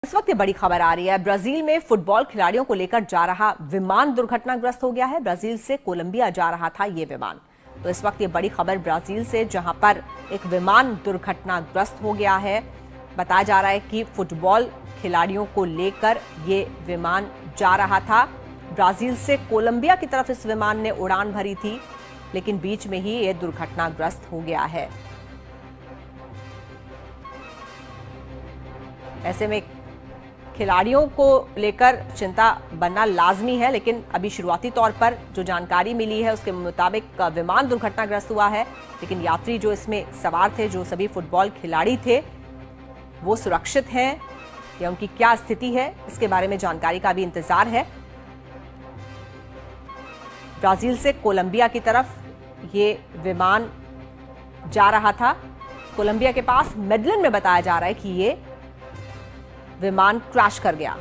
इस वक्त ये बड़ी खबर आ रही है। ब्राजील में फुटबॉल खिलाड़ियों को लेकर जा रहा विमान दुर्घटनाग्रस्त हो गया है। ब्राजील से कोलंबिया जा रहा था ये विमान। तो इस वक्त ये बड़ी खबर ब्राजील से, जहां पर एक विमान दुर्घटनाग्रस्त हो गया है। बताया जा रहा है कि फुटबॉल खिलाड़ियों को लेकर ये विमान जा रहा था। ब्राजील से कोलंबिया की तरफ इस विमान ने उड़ान भरी थी, लेकिन बीच में ही ये दुर्घटनाग्रस्त हो गया है। ऐसे में खिलाड़ियों को लेकर चिंता बनना लाजमी है, लेकिन अभी शुरुआती तौर पर जो जानकारी मिली है उसके मुताबिक विमान दुर्घटनाग्रस्त हुआ है, लेकिन यात्री जो इसमें सवार थे, जो सभी फुटबॉल खिलाड़ी थे, वो सुरक्षित हैं या उनकी क्या स्थिति है, इसके बारे में जानकारी का भी इंतजार है। ब्राजील से कोलंबिया की तरफ ये विमान जा रहा था। कोलंबिया के पास मेडलिन में बताया जा रहा है कि ये विमान क्रैश कर गया।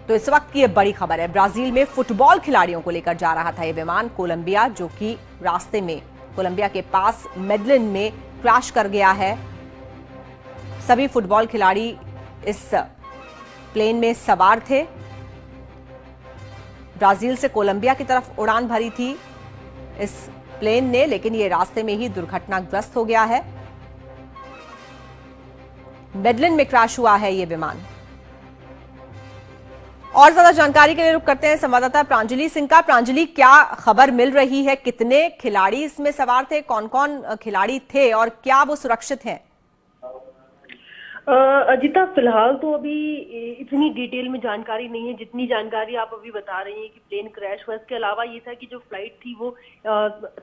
तो इस वक्त की यह बड़ी खबर है। ब्राजील में फुटबॉल खिलाड़ियों को लेकर जा रहा था यह विमान कोलंबिया, जो कि रास्ते में कोलंबिया के पास मेडलिन में क्रैश कर गया है। सभी फुटबॉल खिलाड़ी इस प्लेन में सवार थे। ब्राजील से कोलंबिया की तरफ उड़ान भरी थी इस प्लेन ने, लेकिन यह रास्ते में ही दुर्घटनाग्रस्त हो गया है। मेडलिन में क्रैश हुआ है यह विमान। और ज्यादा जानकारी के लिए रुक करते हैं संवाददाता प्रांजलि सिंह का। प्रांजलि, क्या खबर मिल रही है? कितने खिलाड़ी इसमें सवार थे, कौन कौन खिलाड़ी थे और क्या वो सुरक्षित हैं? अजिता, फिलहाल तो अभी इतनी डिटेल में जानकारी नहीं है जितनी जानकारी आप अभी बता रही हैं कि प्लेन क्रैश हुआ। इसके अलावा ये था कि जो फ्लाइट थी वो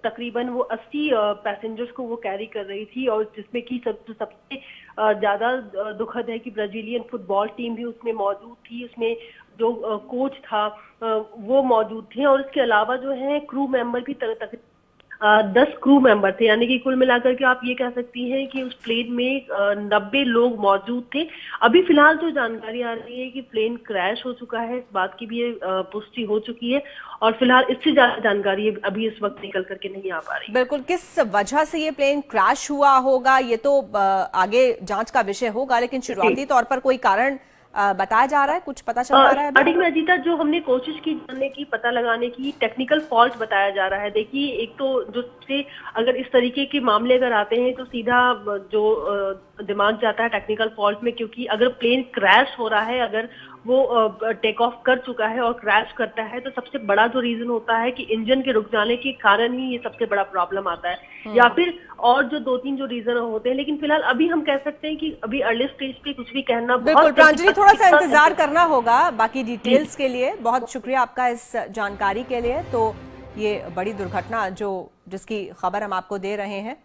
तकरीबन वो 80 पैसेंजर्स को वो कैरी कर रही थी, और जिसमें कि सबसे ज्यादा दुखद है कि ब्राजीलियन फुटबॉल टीम भी उसमें मौजूद थी। उसमें जो कोच था वो मौजूद थे, और इसके अलावा जो है क्रू मेंबर भी 10 क्रू मेंबर थे, यानी कि कुल मिलाकर के आप ये कह सकती हैं कि उस प्लेन में 90 लोग मौजूद थे। अभी फिलहाल जो जानकारी आ रही है कि प्लेन क्रैश हो चुका है, इस बात की भी पुष्टि हो चुकी है, और फिलहाल इससे ज्यादा जानकारी अभी इस वक्त निकल करके नहीं आ पा रही। बिल्कुल, किस वजह से ये प्लेन क्रैश हुआ होगा ये तो आगे जांच का विषय होगा, लेकिन शुरुआती तौर पर कोई कारण बताया जा रहा है, कुछ पता चल पा रहा है? स्टार्टिंग में अजीता जो हमने कोशिश की जानने की, पता लगाने की, टेक्निकल फॉल्ट बताया जा रहा है। देखिए, एक तो जो से अगर इस तरीके के मामले अगर आते हैं तो सीधा जो दिमाग जाता है टेक्निकल फॉल्ट में, क्योंकि अगर प्लेन क्रैश हो रहा है, अगर वो टेक ऑफ कर चुका है और क्रैश करता है, तो सबसे बड़ा जो रीजन होता है कि इंजन के रुक जाने के कारण ही ये सबसे बड़ा प्रॉब्लम आता है, या फिर और जो 2-3 जो रीजन होते हैं। लेकिन फिलहाल अभी हम कह सकते हैं कि अभी अर्ली स्टेज पे कुछ भी कहना बिल्कुल। प्रांजलि, थोड़ा सा इंतजार करना होगा बाकी डिटेल्स के लिए। बहुत शुक्रिया आपका इस जानकारी के लिए। तो ये बड़ी दुर्घटना जिसकी खबर हम आपको दे रहे हैं,